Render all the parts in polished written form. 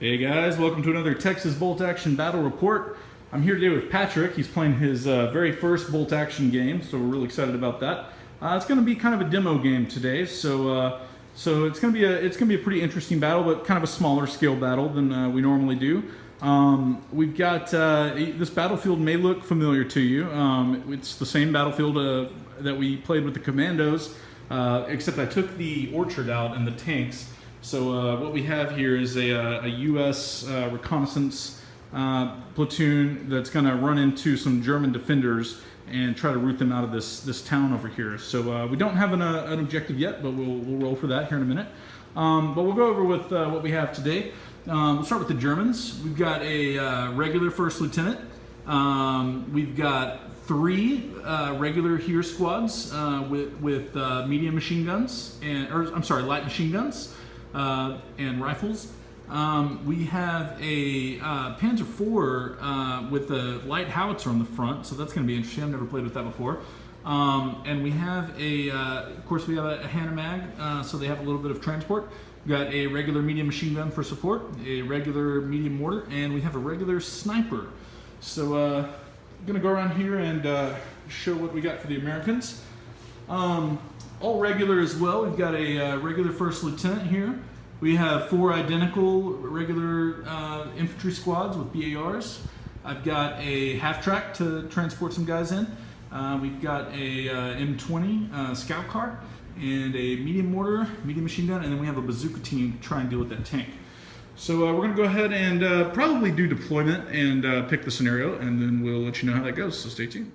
Hey guys, welcome to another Texas Bolt Action Battle Report. I'm here today with Patrick. He's playing his very first Bolt Action game, so we're really excited about that. It's going to be kind of a demo game today, so it's going to be a pretty interesting battle, but kind of a smaller scale battle than we normally do. We've got this battlefield may look familiar to you. It's the same battlefield that we played with the Commandos, except I took the orchard out and the tanks. So what we have here is a U.S. reconnaissance platoon that's going to run into some German defenders and try to root them out of this town over here. So we don't have an objective yet, but we'll roll for that here in a minute. But we'll go over with what we have today. We'll start with the Germans. We've got a regular first lieutenant. We've got 3 regular Heer squads with medium machine guns, light machine guns. And rifles. We have a Panzer IV with a light howitzer on the front, so that's going to be interesting. I've never played with that before. And we have of course, we have a Hanomag, so they have a little bit of transport. We've got a regular medium machine gun for support, a regular medium mortar, and we have a regular sniper. So I'm going to go around here and show what we got for the Americans. All regular as well. We've got a regular first lieutenant here. We have 4 identical regular infantry squads with BARs. I've got a half-track to transport some guys in. We've got a M20 scout car and a medium mortar, medium machine gun, and then we have a bazooka team to try and deal with that tank. So we're going to go ahead and probably do deployment and pick the scenario, and then we'll let you know how that goes, so stay tuned.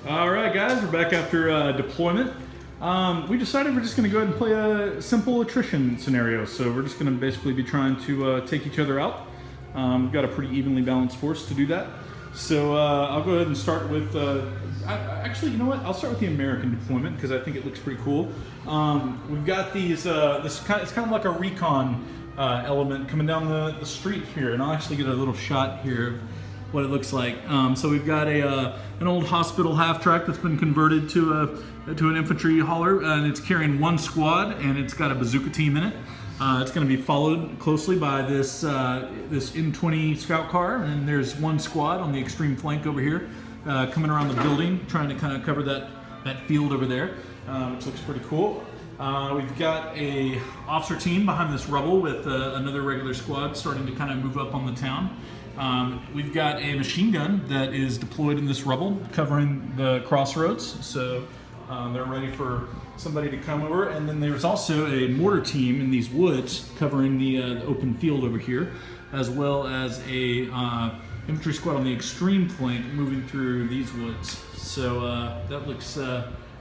All right, guys, we're back after deployment. We decided we're just going to go ahead and play a simple attrition scenario. So we're just going to basically be trying to take each other out. We've got a pretty evenly balanced force to do that. So I'll go ahead and start with, actually, you know what? I'll start with the American deployment because I think it looks pretty cool. We've got these, it's kind of like a recon element coming down the street here. And I'll actually get a little shot here of what it looks like. So we've got an old hospital half-track that's been converted to an infantry hauler, and it's carrying 1 squad, and it's got a bazooka team in it. It's going to be followed closely by this M20 scout car, and there's 1 squad on the extreme flank over here, coming around the building, trying to kind of cover that field over there, which looks pretty cool. We've got a officer team behind this rubble with another regular squad starting to kind of move up on the town. We've got a machine gun that is deployed in this rubble, covering the crossroads, so they're ready for somebody to come over. And then there's also a mortar team in these woods covering the open field over here, as well as a infantry squad on the extreme flank moving through these woods. So that looks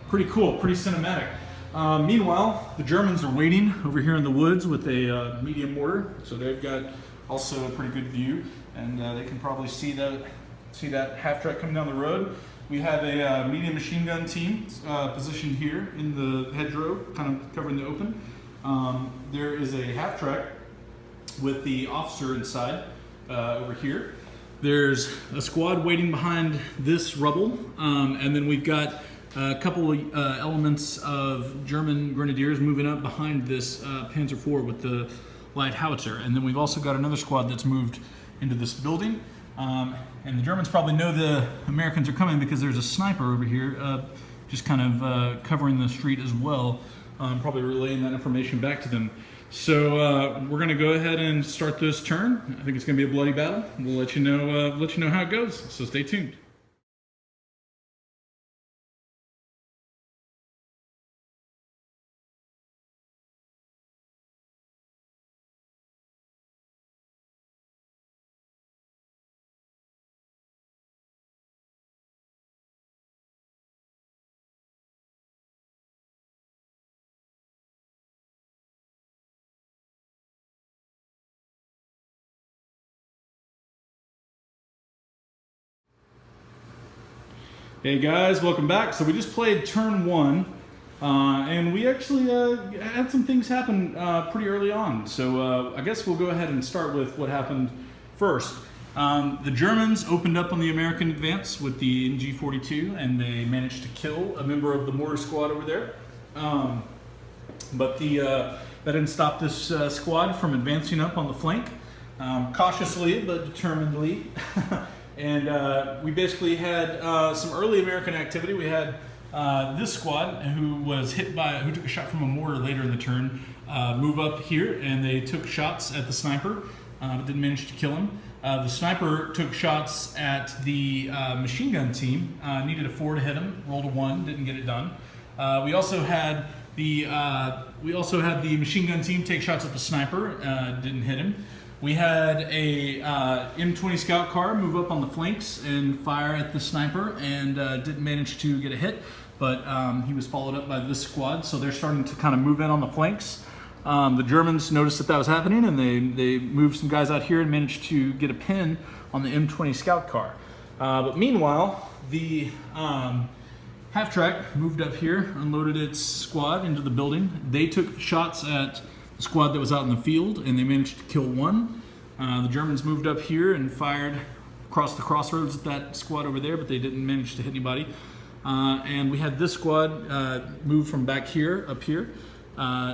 pretty cool, pretty cinematic. Meanwhile, the Germans are waiting over here in the woods with a medium mortar, so they've got also a pretty good view, and they can probably see that half-track coming down the road. We have a medium machine gun team positioned here in the hedgerow, kind of covering the open. There is a half-track with the officer inside over here. There's a squad waiting behind this rubble, and then we've got a couple of elements of German grenadiers moving up behind this Panzer IV with the light howitzer. And then we've also got another squad that's moved into this building. And the Germans probably know the Americans are coming because there's a sniper over here just kind of covering the street as well, probably relaying that information back to them. So we're going to go ahead and start this turn. I think it's going to be a bloody battle. We'll let you know how it goes. So stay tuned. Hey guys, welcome back. So we just played turn one, and we actually had some things happen pretty early on. So I guess we'll go ahead and start with what happened first. The Germans opened up on the American advance with the NG-42, and they managed to kill a member of the mortar squad over there. But that didn't stop this squad from advancing up on the flank, cautiously but determinedly. And we basically had some early American activity. We had this squad who took a shot from a mortar later in the turn, move up here, and they took shots at the sniper, but didn't manage to kill him. The sniper took shots at the machine gun team, needed a 4 to hit him, rolled a 1, didn't get it done. We also had the machine gun team take shots at the sniper, didn't hit him. We had a M20 scout car move up on the flanks and fire at the sniper, and didn't manage to get a hit, but he was followed up by this squad, so they're starting to kind of move in on the flanks. The Germans noticed that was happening, and they moved some guys out here and managed to get a pin on the M20 scout car. But meanwhile, the half-track moved up here, unloaded its squad into the building. They took shots at the squad that was out in the field, and they managed to kill 1. The Germans moved up here and fired across the crossroads at that squad over there, but they didn't manage to hit anybody. And we had this squad move from back here up here,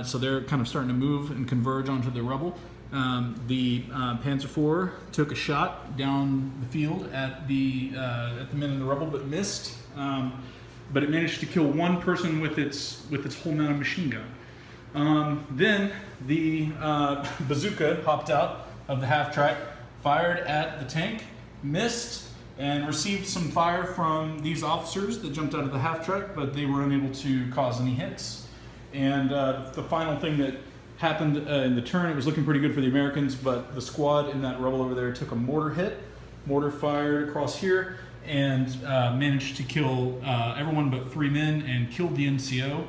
so they're kind of starting to move and converge onto the rubble. The Panzer IV took a shot down the field at the men in the rubble, but missed. But it managed to kill 1 person with its whole mounted machine gun. Then the bazooka hopped out of the half-track, fired at the tank, missed, and received some fire from these officers that jumped out of the half-track, but they were unable to cause any hits. And the final thing that happened in the turn, it was looking pretty good for the Americans, but the squad in that rubble over there took a mortar hit. Mortar fired across here and managed to kill everyone but 3 men and killed the NCO.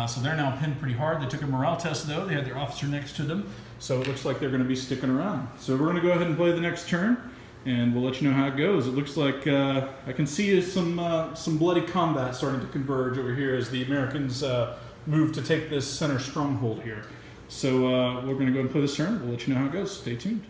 So they're now pinned pretty hard. They took a morale test though. They had their officer next to them. So it looks like they're going to be sticking around. So we're going to go ahead and play the next turn, and we'll let you know how it goes. It looks like I can see some bloody combat starting to converge over here as the Americans move to take this center stronghold here. So we're going to go ahead and play this turn. We'll let you know how it goes. Stay tuned.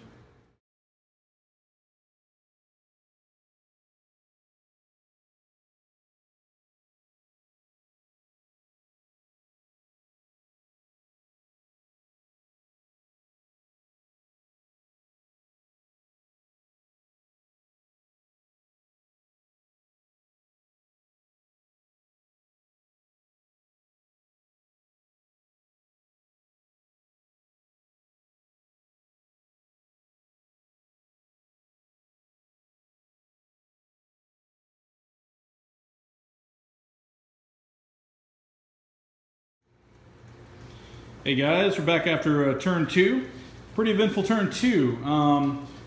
Hey guys, we're back after turn 2. Pretty eventful turn 2.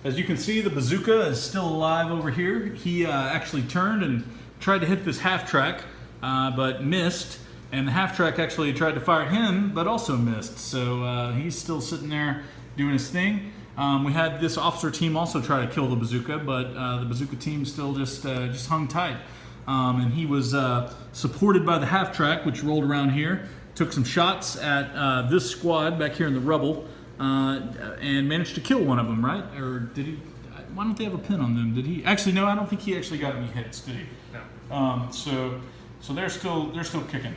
As you can see, the bazooka is still alive over here. He actually turned and tried to hit this half-track, but missed. And the half-track actually tried to fire at him, but also missed. So he's still sitting there doing his thing. We had this officer team also try to kill the bazooka, but the bazooka team still just hung tight. And he was supported by the half-track, which rolled around here. Took some shots at this squad back here in the rubble, and managed to kill one of them, right? Or did he? Why don't they have a pin on them? Did he? Actually, no. I don't think he actually got any hits, did he? No. So they're still kicking.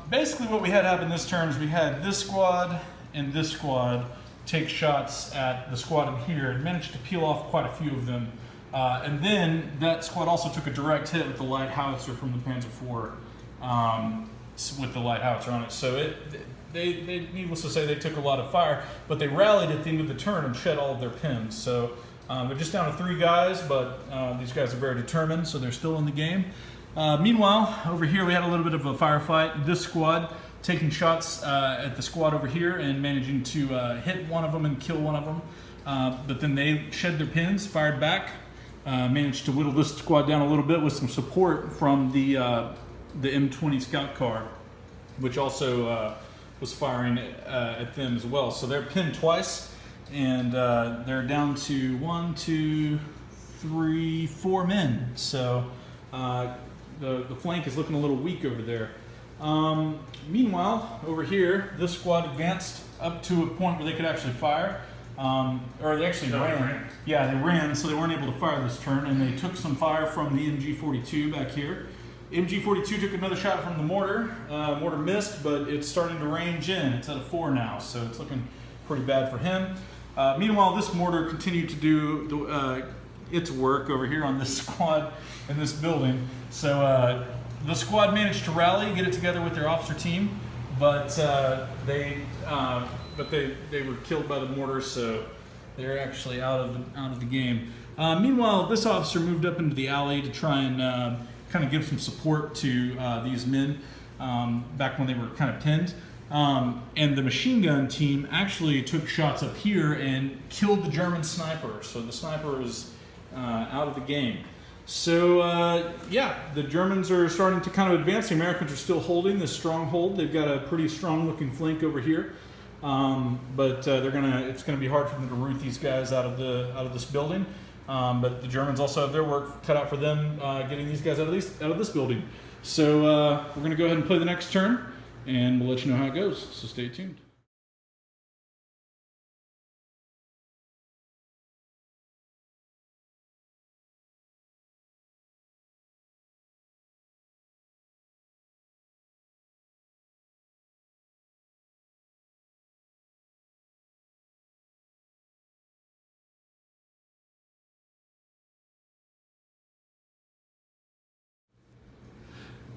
Basically, what we had happen this turn is we had this squad and this squad take shots at the squad in here and managed to peel off quite a few of them. And then that squad also took a direct hit with the light howitzer from the Panzer IV. With the light howitzer on it, so they needless to say, they took a lot of fire, but they rallied at the end of the turn and shed all of their pins. So they're just down to 3 guys, but these guys are very determined, so they're still in the game. Meanwhile, over here we had a little bit of a firefight. This squad taking shots at the squad over here and managing to hit one of them and kill one of them, but then they shed their pins, fired back, managed to whittle this squad down a little bit with some support from the M20 scout car, which also was firing at them as well. So they're pinned twice, and they're down to 1, 2, 3, 4 men. So the flank is looking a little weak over there. Meanwhile, over here, this squad advanced up to a point where they could actually fire. Or they actually ran. Yeah, they ran, so they weren't able to fire this turn, and they took some fire from the MG42 back here. MG42 took another shot from the mortar. Mortar missed, but it's starting to range in. It's at a 4 now, so it's looking pretty bad for him. Meanwhile, this mortar continued to do its work over here on this squad in this building. So the squad managed to rally, get it together with their officer team, but they were killed by the mortar, so they're actually out of the game. Meanwhile, this officer moved up into the alley to try and kind of give some support to these men back when they were kind of pinned. And the machine gun team actually took shots up here and killed the German sniper. So the sniper is out of the game. So yeah, the Germans are starting to kind of advance. The Americans are still holding this stronghold. They've got a pretty strong looking flank over here. But it's gonna be hard for them to root these guys out of this building. But the Germans also have their work cut out for them, getting these guys out of this building. So we're gonna go ahead and play the next turn, and we'll let you know how it goes. So stay tuned.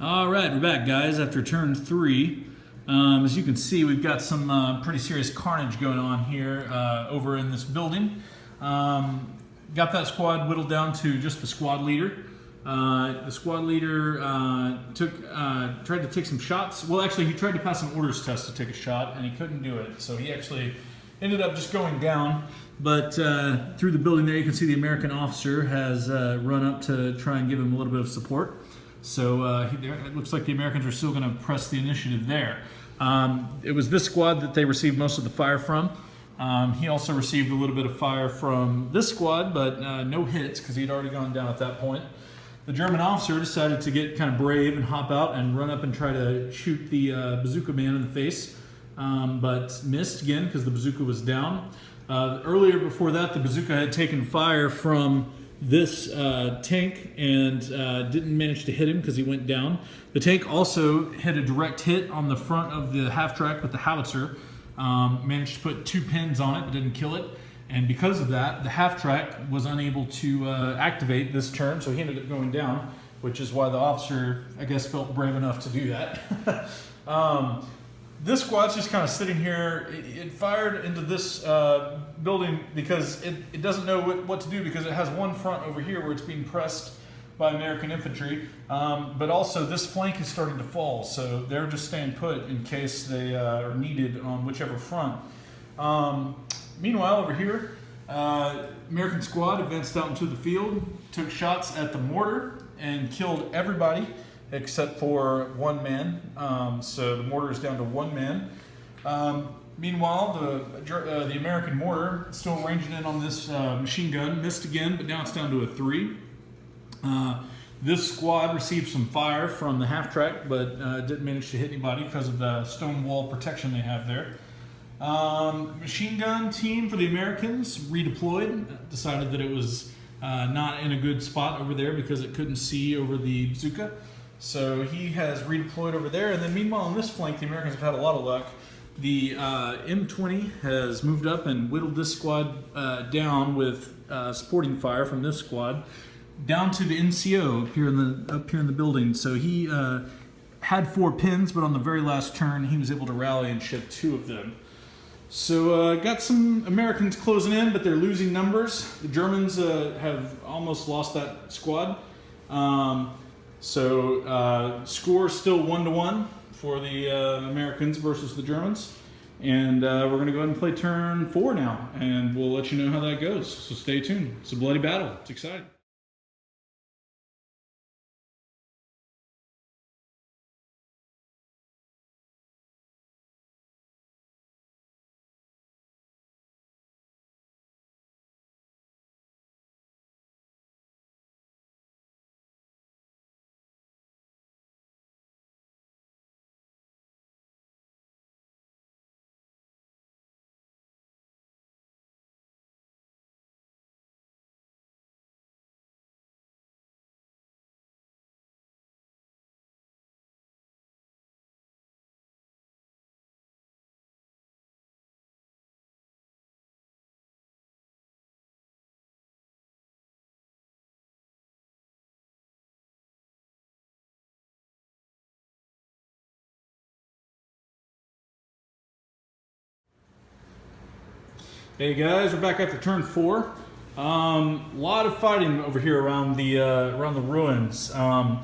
All right, we're back, guys, after turn 3. As you can see, we've got some pretty serious carnage going on here over in this building. Got that squad whittled down to just the squad leader. The squad leader tried to take some shots. Well, actually, he tried to pass an orders test to take a shot, and he couldn't do it. So he actually ended up just going down. But through the building there, you can see the American officer has run up to try and give him a little bit of support. So it looks like the Americans are still going to press the initiative there. It was this squad that they received most of the fire from. He also received a little bit of fire from this squad, but no hits because he'd already gone down at that point. The German officer decided to get kind of brave and hop out and run up and try to shoot the bazooka man in the face, but missed again because the bazooka was down. Earlier before that, the bazooka had taken fire from this tank and didn't manage to hit him because he went down. The tank also had a direct hit on the front of the half-track with the howitzer. Managed to put 2 pins on it, but didn't kill it. And because of that, the half-track was unable to activate this turn, so he ended up going down, which is why the officer, I guess, felt brave enough to do that. This squad's just kind of sitting here. It fired into this building because it doesn't know what to do, because it has one front over here where it's being pressed by American infantry, but also this flank is starting to fall, so they're just staying put in case they are needed on whichever front. Meanwhile, over here, American squad advanced out into the field, took shots at the mortar, and killed everybody except for 1 man. So the mortar is down to 1 man. Meanwhile, the American mortar still ranging in on this machine gun, missed again, but now it's down to a 3. This squad received some fire from the half-track, but didn't manage to hit anybody because of the stone wall protection they have there. Machine gun team for the Americans redeployed, decided that it was not in a good spot over there because it couldn't see over the bazooka. So he has redeployed over there. And then meanwhile on this flank, the Americans have had a lot of luck. The M20 has moved up and whittled this squad down with supporting fire from this squad down to the NCO up here in the building. So he had 4 pins, but on the very last turn, he was able to rally and ship 2 of them. So got some Americans closing in, but they're losing numbers. The Germans have almost lost that squad. Score still 1-1 for the Americans versus the Germans. And we're going to go ahead and play turn 4 now, and we'll let you know how that goes. So stay tuned. It's a bloody battle. It's exciting. Hey guys, we're back after turn 4. Lot of fighting over here around the ruins. Let's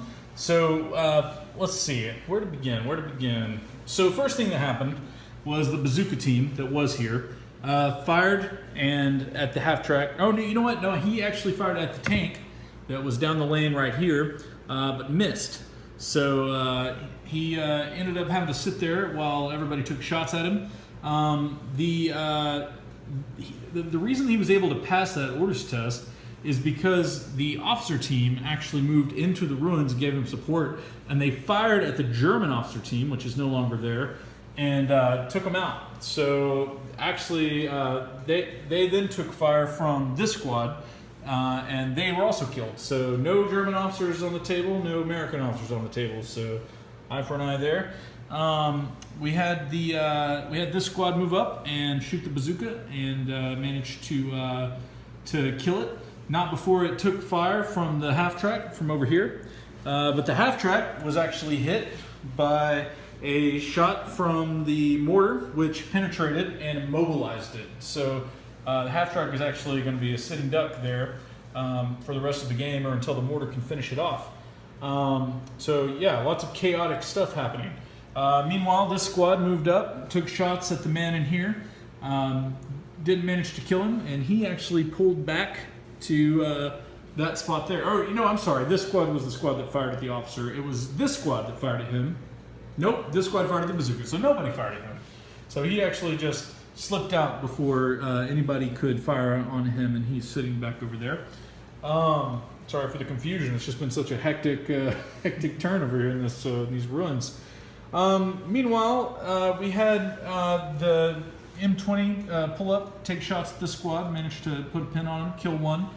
see, where to begin? So first thing that happened was the bazooka team that was here fired and at the half track. Oh, no, you know what? No, he actually fired at the tank that was down the lane right here, but missed. So he ended up having to sit there while everybody took shots at him. The reason he was able to pass that orders test is because the officer team actually moved into the ruins and gave him support, and they fired at the German officer team, which is no longer there, and took him out. So actually, they then took fire from this squad, and they were also killed. So no German officers on the table, no American officers on the table. So eye for an eye there. We had this squad move up and shoot the bazooka and managed to kill it. Not before it took fire from the half track from over here, but the half track was actually hit by a shot from the mortar, which penetrated and immobilized it. So the half track is actually going to be a sitting duck there for the rest of the game, or until the mortar can finish it off. So yeah, lots of chaotic stuff happening. Meanwhile, this squad moved up, took shots at the man in here, didn't manage to kill him, and he actually pulled back to that spot there. Oh, you know, I'm sorry, this squad was the squad that fired at the officer. It was this squad that fired at him. Nope, this squad fired at the bazooka, so nobody fired at him. So he actually just slipped out before anybody could fire on him, and he's sitting back over there. Sorry for the confusion. It's just been such a hectic turn over here in these ruins. Meanwhile, we had the M20 pull up, take shots at this squad, managed to put a pin on him, kill one.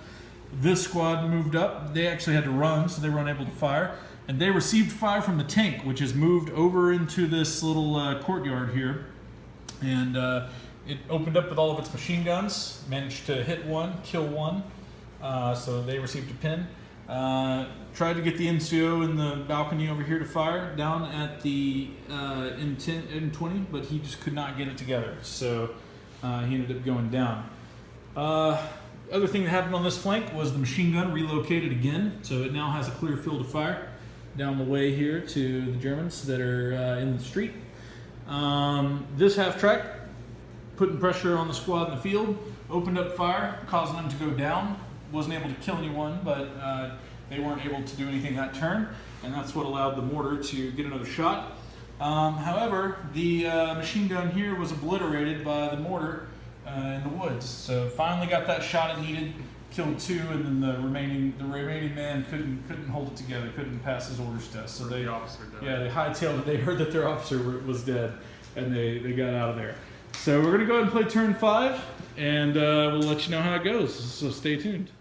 This squad moved up. They actually had to run, so they were unable to fire. And they received fire from the tank, which has moved over into this little courtyard here. And it opened up with all of its machine guns, managed to hit one, kill one. So they received a pin. Tried to get the NCO in the balcony over here to fire down at the M20, but he just could not get it together. So he ended up going down. Other thing that happened on this flank was the machine gun relocated again. So it now has a clear field of fire down the way here to the Germans that are in the street. This half track, putting pressure on the squad in the field, opened up fire, causing them to go down. Wasn't able to kill anyone, but they weren't able to do anything that turn, and that's what allowed the mortar to get another shot. However, the machine gun here was obliterated by the mortar in the woods. So finally got that shot it needed, killed two, and then the remaining man couldn't hold it together, couldn't pass his orders test. So they hightailed it. They heard that their officer was dead, and they got out of there. So we're gonna go ahead and play turn 5, and we'll let you know how it goes. So stay tuned.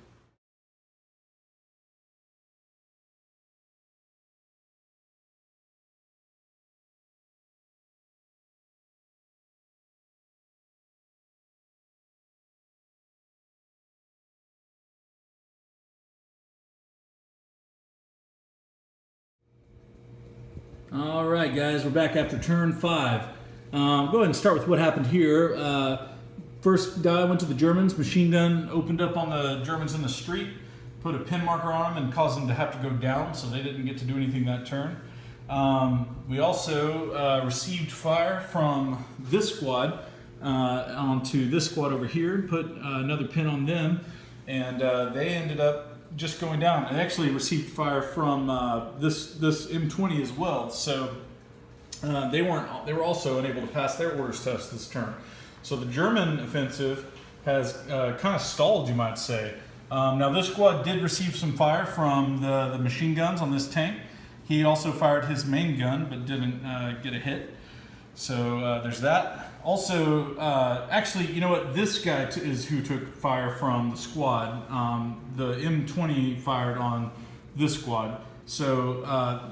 All right, guys, we're back after turn 5. Go ahead and start with what happened here. First guy went to the Germans. Machine gun opened up on the Germans in the street, put a pin marker on them, and caused them to have to go down, so they didn't get to do anything that turn. We also received fire from this squad onto this squad over here, put another pin on them, and they ended up just going down. They actually received fire from this M20 as well, so they were also unable to pass their orders test this turn. So the German offensive has kind of stalled, you might say. Now this squad did receive some fire from the machine guns on this tank. He also fired his main gun, but didn't get a hit. So there's that. Also, actually, you know what? This guy is who took fire from the squad. The M20 fired on this squad. So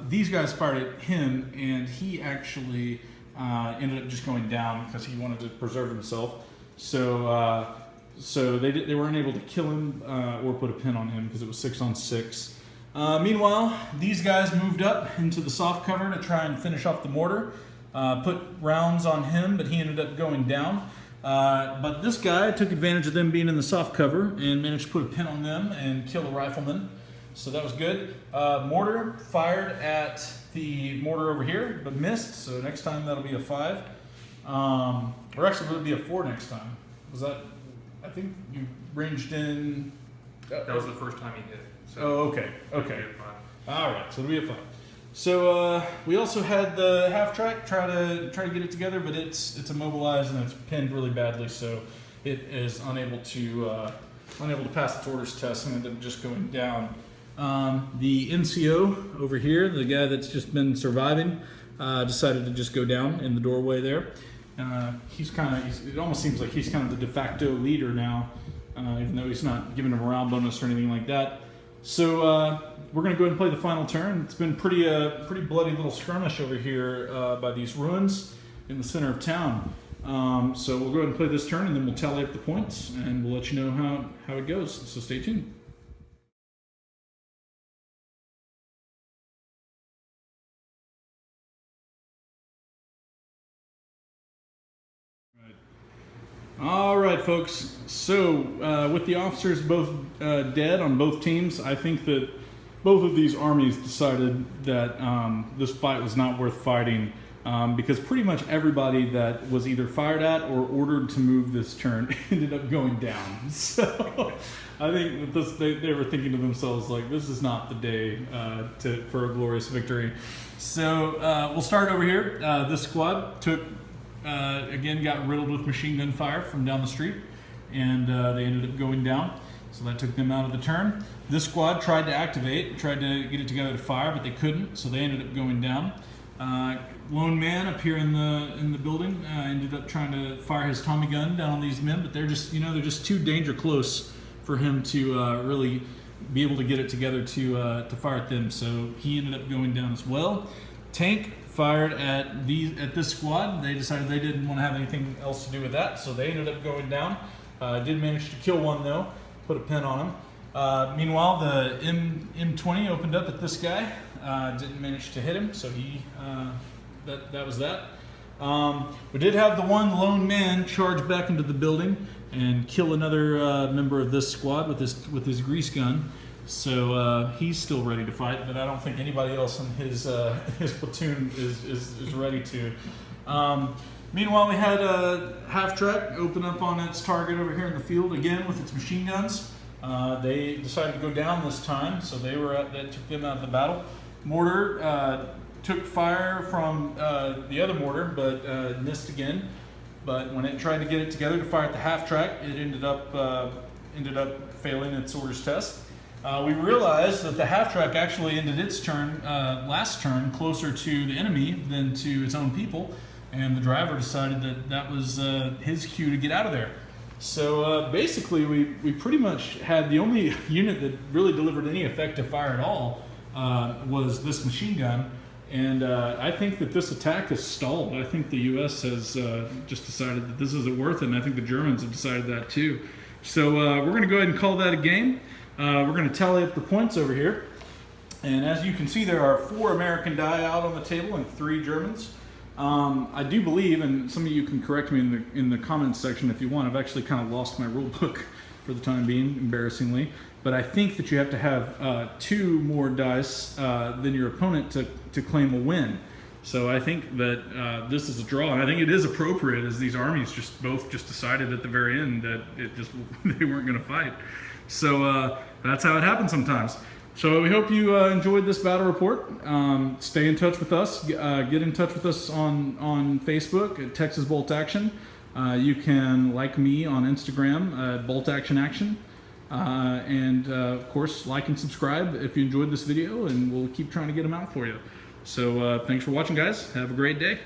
these guys fired at him, and he actually ended up just going down because he wanted to preserve himself. So they weren't able to kill him or put a pin on him because it was 6-on-6. Meanwhile, these guys moved up into the soft cover to try and finish off the mortar. Put rounds on him, but he ended up going down. But this guy took advantage of them being in the soft cover and managed to put a pin on them and kill the rifleman. So that was good. Mortar fired at the mortar over here, but missed. So next time that'll be a 5. Or actually, it'll be a 4 next time. Was that? I think you ranged in. That was the first time he hit. So oh, okay. Okay. All right. So it'll be a 5. So we also had the half track try to get it together, but it's immobilized and it's pinned really badly, so it is unable to pass its orders test and ended up just going down. The NCO over here, the guy that's just been surviving, decided to just go down in the doorway there. It almost seems like he's kind of the de facto leader now, even though he's not giving a morale bonus or anything like that. So we're going to go ahead and play the final turn. It's been pretty bloody little skirmish over here by these ruins in the center of town. So we'll go ahead and play this turn, and then we'll tally up the points, and we'll let you know how it goes. So stay tuned. All right, folks. So with the officers both dead on both teams, I think that both of these armies decided that this fight was not worth fighting because pretty much everybody that was either fired at or ordered to move this turn ended up going down. So I think that they were thinking to themselves, like, this is not the day for a glorious victory. So we'll start over here. This squad again got riddled with machine gun fire from down the street, and they ended up going down. So that took them out of the turn. This squad tried to activate, tried to get it together to fire, but they couldn't, so they ended up going down. Lone man up here in the building ended up trying to fire his Tommy gun down on these men, but they're just too danger close for him to really be able to get it together to fire at them. So he ended up going down as well. Tank fired at this squad. They decided they didn't want to have anything else to do with that, so they ended up going down. Did manage to kill one though, put a pin on him. Meanwhile, the M20 opened up at this guy. Didn't manage to hit him, so that was that. We did have the one lone man charge back into the building and kill another member of this squad with his grease gun. So he's still ready to fight, but I don't think anybody else in his platoon is ready to. Meanwhile, we had a half track open up on its target over here in the field again with its machine guns. They decided to go down this time, so that took them out of the battle. Mortar took fire from the other mortar, but missed again. But when it tried to get it together to fire at the half track, it ended up failing its orders test. We realized that the half track actually ended its turn last turn closer to the enemy than to its own people, and the driver decided that was his cue to get out of there. So basically, we pretty much had the only unit that really delivered any effective fire at all was this machine gun, and I think that this attack has stalled. I think the U.S. has just decided that this isn't worth it, and I think the Germans have decided that too. So we're going to go ahead and call that a game. We're going to tally up the points over here, and as you can see, there are 4 American die out on the table and 3 Germans. I do believe, and some of you can correct me in the comments section if you want, I've actually kind of lost my rule book for the time being, embarrassingly, but I think that you have to have 2 more dice than your opponent to claim a win. So I think that this is a draw, and I think it is appropriate, as these armies both decided at the very end that they weren't going to fight. So that's how it happens sometimes. So we hope you enjoyed this battle report. Stay in touch with us. Get in touch with us on Facebook at Texas Bolt Action. You can like me on Instagram at Bolt Action Action. And of course, like and subscribe if you enjoyed this video, and we'll keep trying to get them out for you. So thanks for watching, guys. Have a great day.